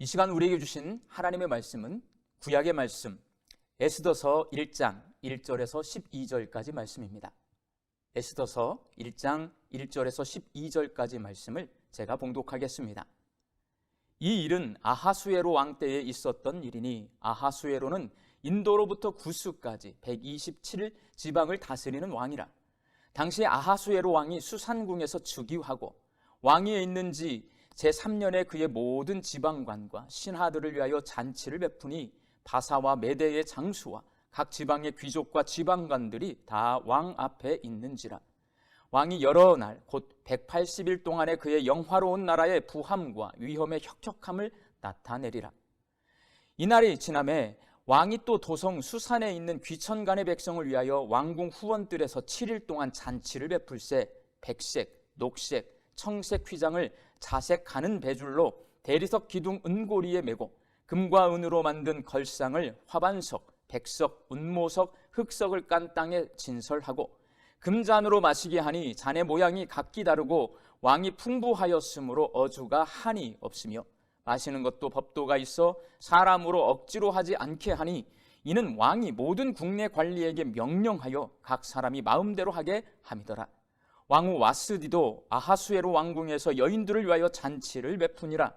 이 시간 우리에게 주신 하나님의 말씀은 구약의 말씀 에스더서 1장 1절에서 12절까지 말씀입니다. 에스더서 1장 1절에서 12절까지 말씀을 제가 봉독하겠습니다. 이 일은 아하수에로 왕 때에 있었던 일이니 아하수에로는 인도로부터 구스까지 127 지방을 다스리는 왕이라. 당시 아하수에로 왕이 수산궁에서 즉위하고 왕위에 있는지 제3년에 그의 모든 지방관과 신하들을 위하여 잔치를 베푸니 바사와 메대의 장수와 각 지방의 귀족과 지방관들이 다 왕 앞에 있는지라. 왕이 여러 날 곧 180일 동안에 그의 영화로운 나라의 부함과 위험의 혁혁함을 나타내리라. 이날이 지남에 왕이 또 도성 수산에 있는 귀천간의 백성을 위하여 왕궁 후원들에서 7일 동안 잔치를 베풀세 백색, 녹색, 청색 휘장을 자색 가는 배줄로 대리석 기둥 은고리에 메고 금과 은으로 만든 걸상을 화반석, 백석, 운모석, 흑석을 깐 땅에 진설하고 금잔으로 마시게 하니 잔의 모양이 각기 다르고 왕이 풍부하였으므로 어주가 한이 없으며 마시는 것도 법도가 있어 사람으로 억지로 하지 않게 하니 이는 왕이 모든 국내 관리에게 명령하여 각 사람이 마음대로 하게 함이더라. 왕후 와스디도 아하수에로 왕궁에서 여인들을 위하여 잔치를 베푸니라.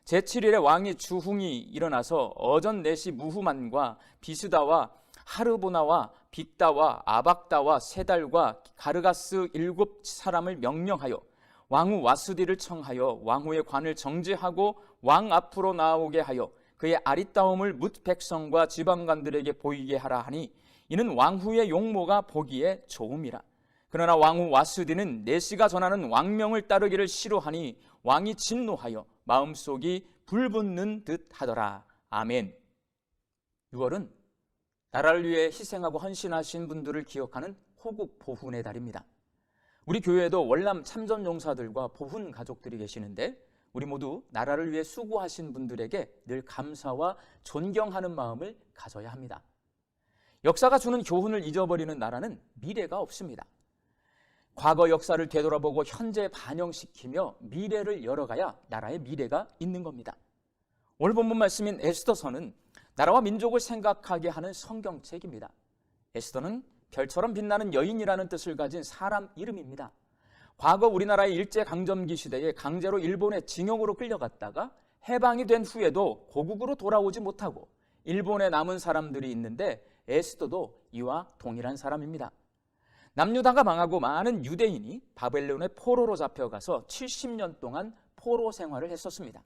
제7일에 왕이 주흥이 일어나서 어전 넷이 무후만과 비스다와 하르보나와 빅다와 아박다와 세달과 가르가스 7 사람을 명령하여 왕후 와스디를 청하여 왕후의 관을 정지하고 왕 앞으로 나오게 하여 그의 아리따움을 뭇 백성과 지방관들에게 보이게 하라 하니 이는 왕후의 용모가 보기에 좋음이라. 그러나 왕후 와스디는 내시가 전하는 왕명을 따르기를 싫어하니 왕이 진노하여 마음속이 불붙는 듯 하더라. 아멘. 6월은 나라를 위해 희생하고 헌신하신 분들을 기억하는 호국 보훈의 달입니다. 우리 교회에도 월남 참전용사들과 보훈 가족들이 계시는데 우리 모두 나라를 위해 수고하신 분들에게 늘 감사와 존경하는 마음을 가져야 합니다. 역사가 주는 교훈을 잊어버리는 나라는 미래가 없습니다. 과거 역사를 되돌아보고 현재에 반영시키며 미래를 열어가야 나라의 미래가 있는 겁니다. 오늘 본문 말씀인 에스더서는 나라와 민족을 생각하게 하는 성경책입니다. 에스더는 별처럼 빛나는 여인이라는 뜻을 가진 사람 이름입니다. 과거 우리나라의 일제강점기 시대에 강제로 일본의 징용으로 끌려갔다가 해방이 된 후에도 고국으로 돌아오지 못하고 일본에 남은 사람들이 있는데 에스더도 이와 동일한 사람입니다. 남유다가 망하고 많은 유대인이 바벨론의 포로로 잡혀가서 70년 동안 포로 생활을 했었습니다.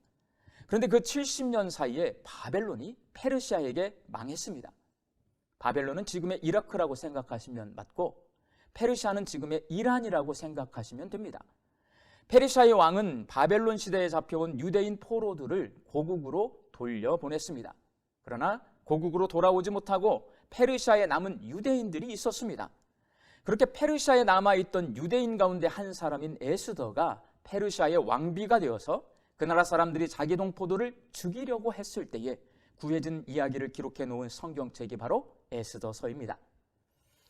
그런데 그 70년 사이에 바벨론이 페르시아에게 망했습니다. 바벨론은 지금의 이라크라고 생각하시면 맞고 페르시아는 지금의 이란이라고 생각하시면 됩니다. 페르시아의 왕은 바벨론 시대에 잡혀온 유대인 포로들을 고국으로 돌려보냈습니다. 그러나 고국으로 돌아오지 못하고 페르시아에 남은 유대인들이 있었습니다. 그렇게 페르시아에 남아있던 유대인 가운데 한 사람인 에스더가 페르시아의 왕비가 되어서 그 나라 사람들이 자기 동포들을 죽이려고 했을 때에 구해진 이야기를 기록해 놓은 성경책이 바로 에스더서입니다.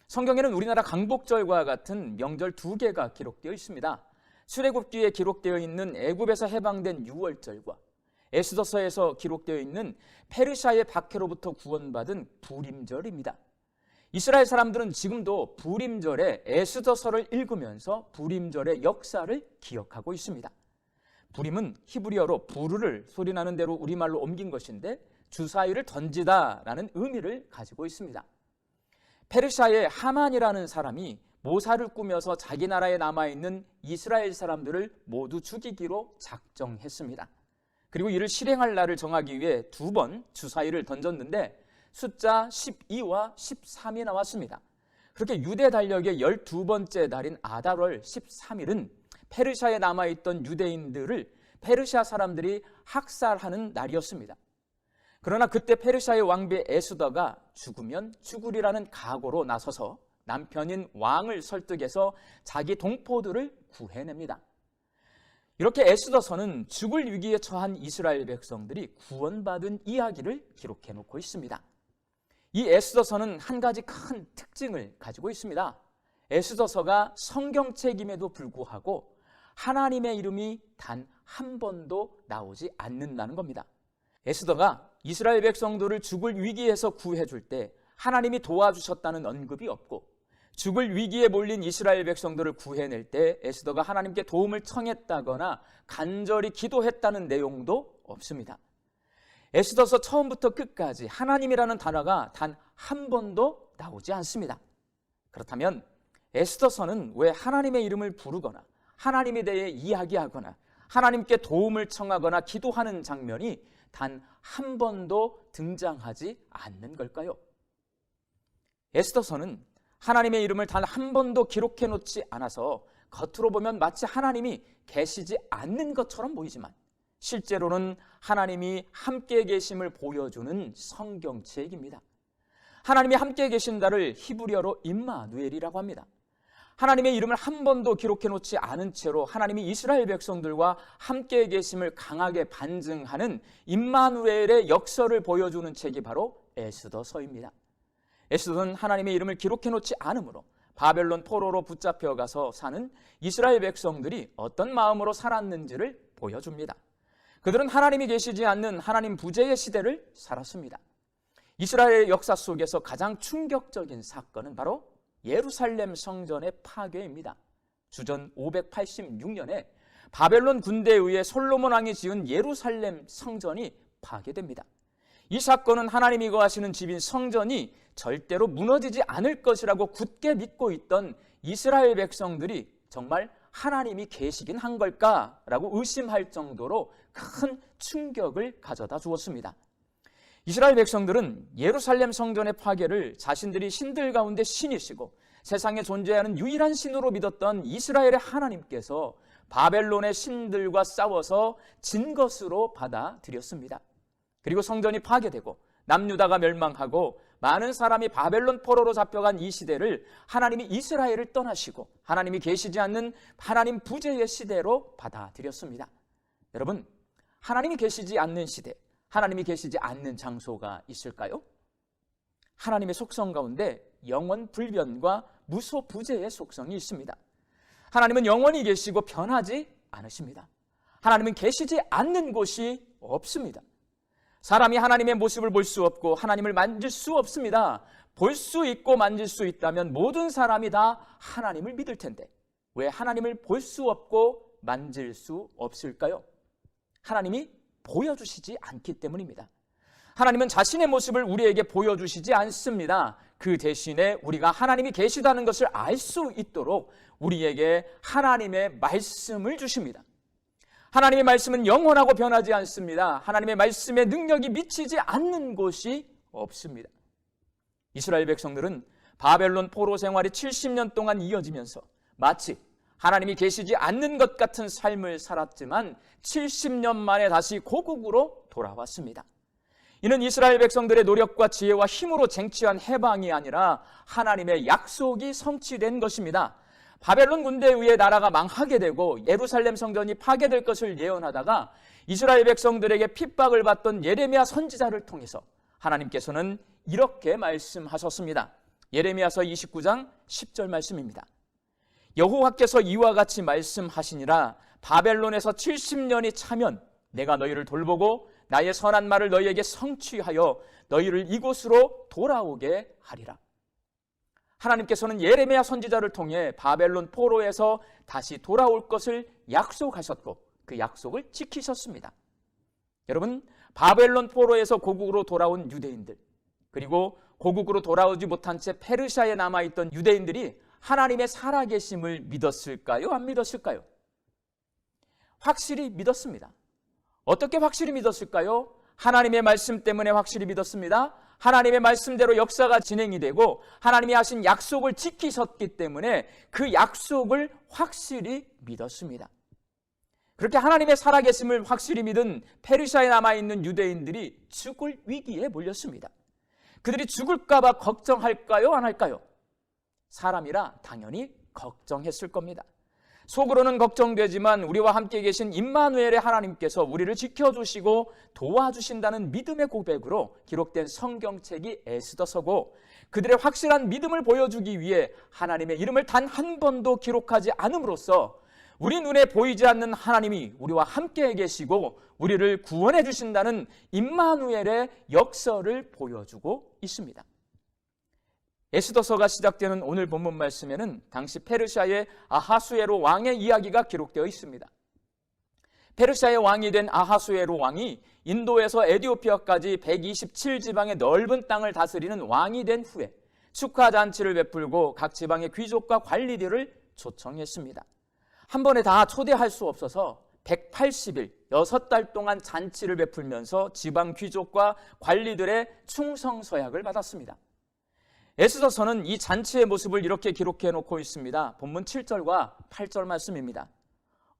성경에는 우리나라 강복절과 같은 명절 2개가 기록되어 있습니다. 출애굽기에 기록되어 있는 애굽에서 해방된 유월절과 에스더서에서 기록되어 있는 페르시아의 박해로부터 구원받은 부림절입니다. 이스라엘 사람들은 지금도 부림절에 에스더서를 읽으면서 부림절의 역사를 기억하고 있습니다. 부림은 히브리어로 부르를 소리나는 대로 우리말로 옮긴 것인데 주사위를 던지다라는 의미를 가지고 있습니다. 페르시아의 하만이라는 사람이 모사를 꾸며서 자기 나라에 남아있는 이스라엘 사람들을 모두 죽이기로 작정했습니다. 그리고 이를 실행할 날을 정하기 위해 2번 주사위를 던졌는데 숫자 12와 13이 나왔습니다. 그렇게 유대 달력의 12번째 달인 아달월 13일은 페르시아에 남아있던 유대인들을 페르시아 사람들이 학살하는 날이었습니다. 그러나 그때 페르시아의 왕비 에스더가 죽으면 죽으리라는 각오로 나서서 남편인 왕을 설득해서 자기 동포들을 구해냅니다. 이렇게 에스더서는 죽을 위기에 처한 이스라엘 백성들이 구원받은 이야기를 기록해 놓고 있습니다. 이 에스더서는 한 가지 큰 특징을 가지고 있습니다. 에스더서가 성경책임에도 불구하고 하나님의 이름이 단 한 번도 나오지 않는다는 겁니다. 에스더가 이스라엘 백성들을 죽을 위기에서 구해줄 때 하나님이 도와주셨다는 언급이 없고, 죽을 위기에 몰린 이스라엘 백성들을 구해낼 때 에스더가 하나님께 도움을 청했다거나 간절히 기도했다는 내용도 없습니다. 에스더서 처음부터 끝까지 하나님이라는 단어가 단 한 번도 나오지 않습니다. 그렇다면 에스더서는 왜 하나님의 이름을 부르거나 하나님에 대해 이야기하거나 하나님께 도움을 청하거나 기도하는 장면이 단 한 번도 등장하지 않는 걸까요? 에스더서는 하나님의 이름을 단 한 번도 기록해 놓지 않아서 겉으로 보면 마치 하나님이 계시지 않는 것처럼 보이지만 실제로는 하나님이 함께 계심을 보여주는 성경책입니다. 하나님이 함께 계신다를 히브리어로 임마누엘이라고 합니다. 하나님의 이름을 한 번도 기록해 놓지 않은 채로 하나님이 이스라엘 백성들과 함께 계심을 강하게 반증하는 임마누엘의 역설을 보여주는 책이 바로 에스더서입니다. 에스더는 하나님의 이름을 기록해 놓지 않으므로 바벨론 포로로 붙잡혀가서 사는 이스라엘 백성들이 어떤 마음으로 살았는지를 보여줍니다. 그들은 하나님이 계시지 않는 하나님 부재의 시대를 살았습니다. 이스라엘의 역사 속에서 가장 충격적인 사건은 바로 예루살렘 성전의 파괴입니다. 주전 586년에 바벨론 군대에 의해 솔로몬 왕이 지은 예루살렘 성전이 파괴됩니다. 이 사건은 하나님이 거하시는 집인 성전이 절대로 무너지지 않을 것이라고 굳게 믿고 있던 이스라엘 백성들이 정말 하나님이 계시긴 한 걸까라고 의심할 정도로 큰 충격을 가져다 주었습니다. 이스라엘 백성들은 예루살렘 성전의 파괴를 자신들이 신들 가운데 신이시고 세상에 존재하는 유일한 신으로 믿었던 이스라엘의 하나님께서 바벨론의 신들과 싸워서 진 것으로 받아들였습니다. 그리고 성전이 파괴되고 남유다가 멸망하고 많은 사람이 바벨론 포로로 잡혀간 이 시대를 하나님이 이스라엘을 떠나시고 하나님이 계시지 않는 하나님 부재의 시대로 받아들였습니다. 여러분, 하나님이 계시지 않는 시대, 하나님이 계시지 않는 장소가 있을까요? 하나님의 속성 가운데 영원 불변과 무소부재의 속성이 있습니다. 하나님은 영원히 계시고 변하지 않으십니다. 하나님은 계시지 않는 곳이 없습니다. 사람이 하나님의 모습을 볼 수 없고 하나님을 만질 수 없습니다. 볼 수 있고 만질 수 있다면 모든 사람이 다 하나님을 믿을 텐데 왜 하나님을 볼 수 없고 만질 수 없을까요? 하나님이 보여주시지 않기 때문입니다. 하나님은 자신의 모습을 우리에게 보여주시지 않습니다. 그 대신에 우리가 하나님이 계시다는 것을 알 수 있도록 우리에게 하나님의 말씀을 주십니다. 하나님의 말씀은 영원하고 변하지 않습니다. 하나님의 말씀의 능력이 미치지 않는 곳이 없습니다. 이스라엘 백성들은 바벨론 포로 생활이 70년 동안 이어지면서 마치 하나님이 계시지 않는 것 같은 삶을 살았지만 70년 만에 다시 고국으로 돌아왔습니다. 이는 이스라엘 백성들의 노력과 지혜와 힘으로 쟁취한 해방이 아니라 하나님의 약속이 성취된 것입니다. 바벨론 군대에 의해 나라가 망하게 되고 예루살렘 성전이 파괴될 것을 예언하다가 이스라엘 백성들에게 핍박을 받던 예레미야 선지자를 통해서 하나님께서는 이렇게 말씀하셨습니다. 예레미야서 29장 10절 말씀입니다. 여호와께서 이와 같이 말씀하시니라. 바벨론에서 70년이 차면 내가 너희를 돌보고 나의 선한 말을 너희에게 성취하여 너희를 이곳으로 돌아오게 하리라. 하나님께서는 예레미야 선지자를 통해 바벨론 포로에서 다시 돌아올 것을 약속하셨고 그 약속을 지키셨습니다. 여러분, 바벨론 포로에서 고국으로 돌아온 유대인들, 그리고 고국으로 돌아오지 못한 채 페르시아에 남아있던 유대인들이 하나님의 살아계심을 믿었을까요? 안 믿었을까요? 확실히 믿었습니다. 어떻게 확실히 믿었을까요? 하나님의 말씀 때문에 확실히 믿었습니다. 하나님의 말씀대로 역사가 진행이 되고 하나님이 하신 약속을 지키셨기 때문에 그 약속을 확실히 믿었습니다. 그렇게 하나님의 살아계심을 확실히 믿은 페르시아에 남아있는 유대인들이 죽을 위기에 몰렸습니다. 그들이 죽을까 봐 걱정할까요? 안 할까요? 사람이라 당연히 걱정했을 겁니다. 속으로는 걱정되지만 우리와 함께 계신 임마누엘의 하나님께서 우리를 지켜주시고 도와주신다는 믿음의 고백으로 기록된 성경책이 에스더서고, 그들의 확실한 믿음을 보여주기 위해 하나님의 이름을 단 한 번도 기록하지 않음으로써 우리 눈에 보이지 않는 하나님이 우리와 함께 계시고 우리를 구원해 주신다는 임마누엘의 역사를 보여주고 있습니다. 에스더서가 시작되는 오늘 본문 말씀에는 당시 페르시아의 아하수에로 왕의 이야기가 기록되어 있습니다. 페르시아의 왕이 된 아하수에로 왕이 인도에서 에디오피아까지 127지방의 넓은 땅을 다스리는 왕이 된 후에 축하잔치를 베풀고 각 지방의 귀족과 관리들을 초청했습니다. 한 번에 다 초대할 수 없어서 180일, 6달 동안 잔치를 베풀면서 지방 귀족과 관리들의 충성서약을 받았습니다. 에스더서는 이 잔치의 모습을 이렇게 기록해 놓고 있습니다. 본문 7절과 8절 말씀입니다.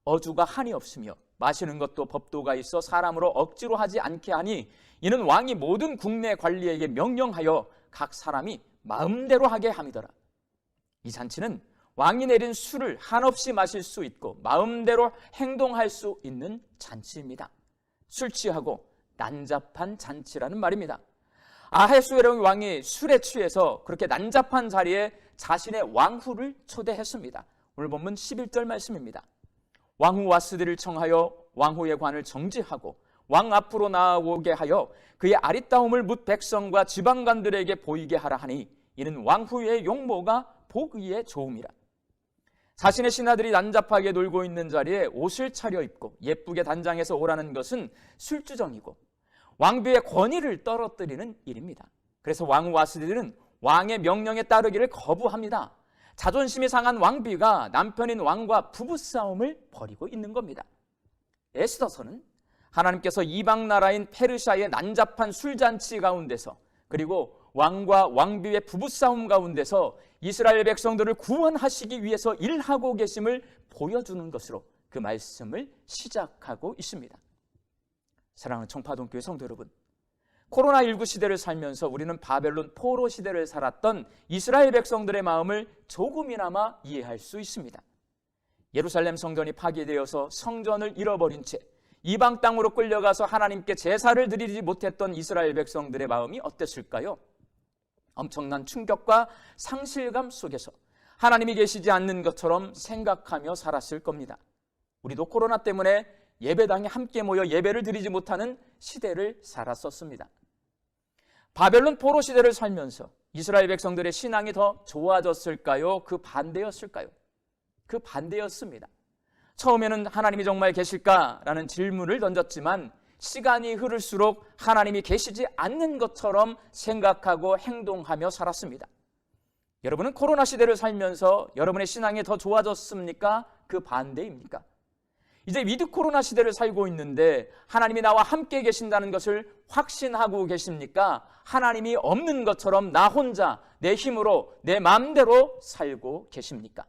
어주가 한이 없으며 마시는 것도 법도가 있어 사람으로 억지로 하지 않게 하니 이는 왕이 모든 국내 관리에게 명령하여 각 사람이 마음대로 하게 함이더라. 이 잔치는 왕이 내린 술을 한없이 마실 수 있고 마음대로 행동할 수 있는 잔치입니다. 술 취하고 난잡한 잔치라는 말입니다. 아하수에로 왕이 술에 취해서 그렇게 난잡한 자리에 자신의 왕후를 초대했습니다. 오늘 본문 11절 말씀입니다. 왕후 와스디를 청하여 왕후의 관을 정지하고 왕 앞으로 나오게 하여 그의 아리따움을 뭇 백성과 지방관들에게 보이게 하라 하니 이는 왕후의 용모가 보기에 좋음이라. 자신의 신하들이 난잡하게 놀고 있는 자리에 옷을 차려입고 예쁘게 단장해서 오라는 것은 술주정이고 왕비의 권위를 떨어뜨리는 일입니다. 그래서 왕후 와스디는 왕의 명령에 따르기를 거부합니다. 자존심이 상한 왕비가 남편인 왕과 부부싸움을 벌이고 있는 겁니다. 에스더서는 하나님께서 이방 나라인 페르시아의 난잡한 술잔치 가운데서 그리고 왕과 왕비의 부부싸움 가운데서 이스라엘 백성들을 구원하시기 위해서 일하고 계심을 보여주는 것으로 그 말씀을 시작하고 있습니다. 사랑하는 청파동교회 성도 여러분, 코로나19 시대를 살면서 우리는 바벨론 포로 시대를 살았던 이스라엘 백성들의 마음을 조금이나마 이해할 수 있습니다. 예루살렘 성전이 파괴되어서 성전을 잃어버린 채 이방 땅으로 끌려가서 하나님께 제사를 드리지 못했던 이스라엘 백성들의 마음이 어땠을까요? 엄청난 충격과 상실감 속에서 하나님이 계시지 않는 것처럼 생각하며 살았을 겁니다. 우리도 코로나 때문에 예배당에 함께 모여 예배를 드리지 못하는 시대를 살았었습니다. 바벨론 포로 시대를 살면서 이스라엘 백성들의 신앙이 더 좋아졌을까요? 그 반대였을까요? 그 반대였습니다. 처음에는 하나님이 정말 계실까라는 질문을 던졌지만 시간이 흐를수록 하나님이 계시지 않는 것처럼 생각하고 행동하며 살았습니다. 여러분은 코로나 시대를 살면서 여러분의 신앙이 더 좋아졌습니까? 그 반대입니까? 이제 위드 코로나 시대를 살고 있는데 하나님이 나와 함께 계신다는 것을 확신하고 계십니까? 하나님이 없는 것처럼 나 혼자 내 힘으로 내 마음대로 살고 계십니까?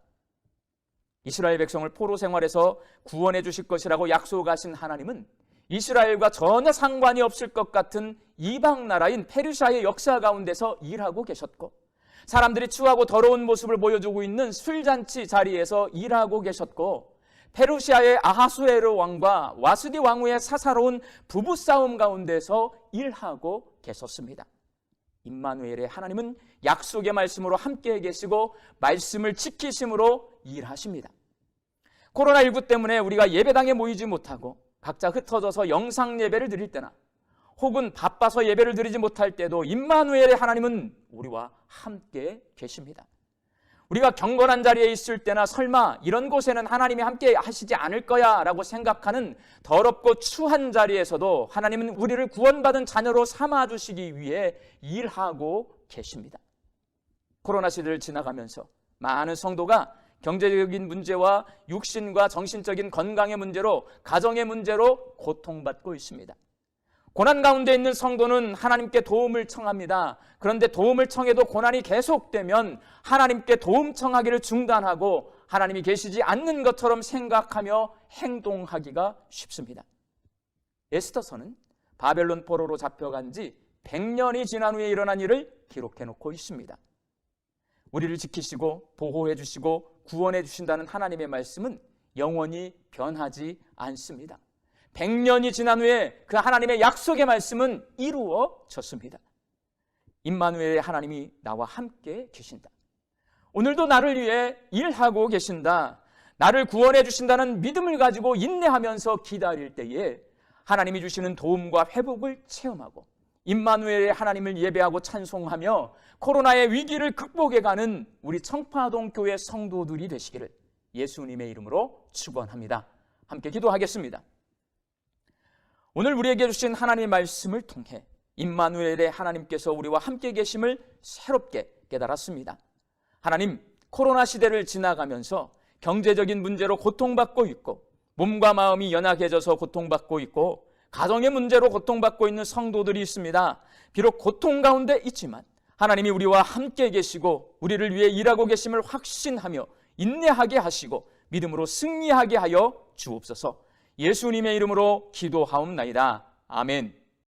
이스라엘 백성을 포로 생활에서 구원해 주실 것이라고 약속하신 하나님은 이스라엘과 전혀 상관이 없을 것 같은 이방 나라인 페르시아의 역사 가운데서 일하고 계셨고 사람들이 추하고 더러운 모습을 보여주고 있는 술잔치 자리에서 일하고 계셨고 페르시아의 아하수에로 왕과 와스디 왕후의 사사로운 부부싸움 가운데서 일하고 계셨습니다. 임마누엘의 하나님은 약속의 말씀으로 함께 계시고 말씀을 지키심으로 일하십니다. 코로나19 때문에 우리가 예배당에 모이지 못하고 각자 흩어져서 영상 예배를 드릴 때나 혹은 바빠서 예배를 드리지 못할 때도 임마누엘의 하나님은 우리와 함께 계십니다. 우리가 경건한 자리에 있을 때나 설마 이런 곳에는 하나님이 함께 하시지 않을 거야 라고 생각하는 더럽고 추한 자리에서도 하나님은 우리를 구원받은 자녀로 삼아주시기 위해 일하고 계십니다. 코로나 시대를 지나가면서 많은 성도가 경제적인 문제와 육신과 정신적인 건강의 문제로 가정의 문제로 고통받고 있습니다. 고난 가운데 있는 성도는 하나님께 도움을 청합니다. 그런데 도움을 청해도 고난이 계속되면 하나님께 도움 청하기를 중단하고 하나님이 계시지 않는 것처럼 생각하며 행동하기가 쉽습니다. 에스더서는 바벨론 포로로 잡혀간 지 100년이 지난 후에 일어난 일을 기록해 놓고 있습니다. 우리를 지키시고 보호해 주시고 구원해 주신다는 하나님의 말씀은 영원히 변하지 않습니다. 100년이 지난 후에 그 하나님의 약속의 말씀은 이루어졌습니다. 임마누엘의 하나님이 나와 함께 계신다. 오늘도 나를 위해 일하고 계신다. 나를 구원해 주신다는 믿음을 가지고 인내하면서 기다릴 때에 하나님이 주시는 도움과 회복을 체험하고 임마누엘의 하나님을 예배하고 찬송하며 코로나의 위기를 극복해가는 우리 청파동 교회 성도들이 되시기를 예수님의 이름으로 축원합니다. 함께 기도하겠습니다. 오늘 우리에게 주신 하나님의 말씀을 통해 임마누엘의 하나님께서 우리와 함께 계심을 새롭게 깨달았습니다. 하나님, 코로나 시대를 지나가면서 경제적인 문제로 고통받고 있고 몸과 마음이 연약해져서 고통받고 있고 가정의 문제로 고통받고 있는 성도들이 있습니다. 비록 고통 가운데 있지만 하나님이 우리와 함께 계시고 우리를 위해 일하고 계심을 확신하며 인내하게 하시고 믿음으로 승리하게 하여 주옵소서. 예수님의 이름으로 기도하옵나이다. 아멘.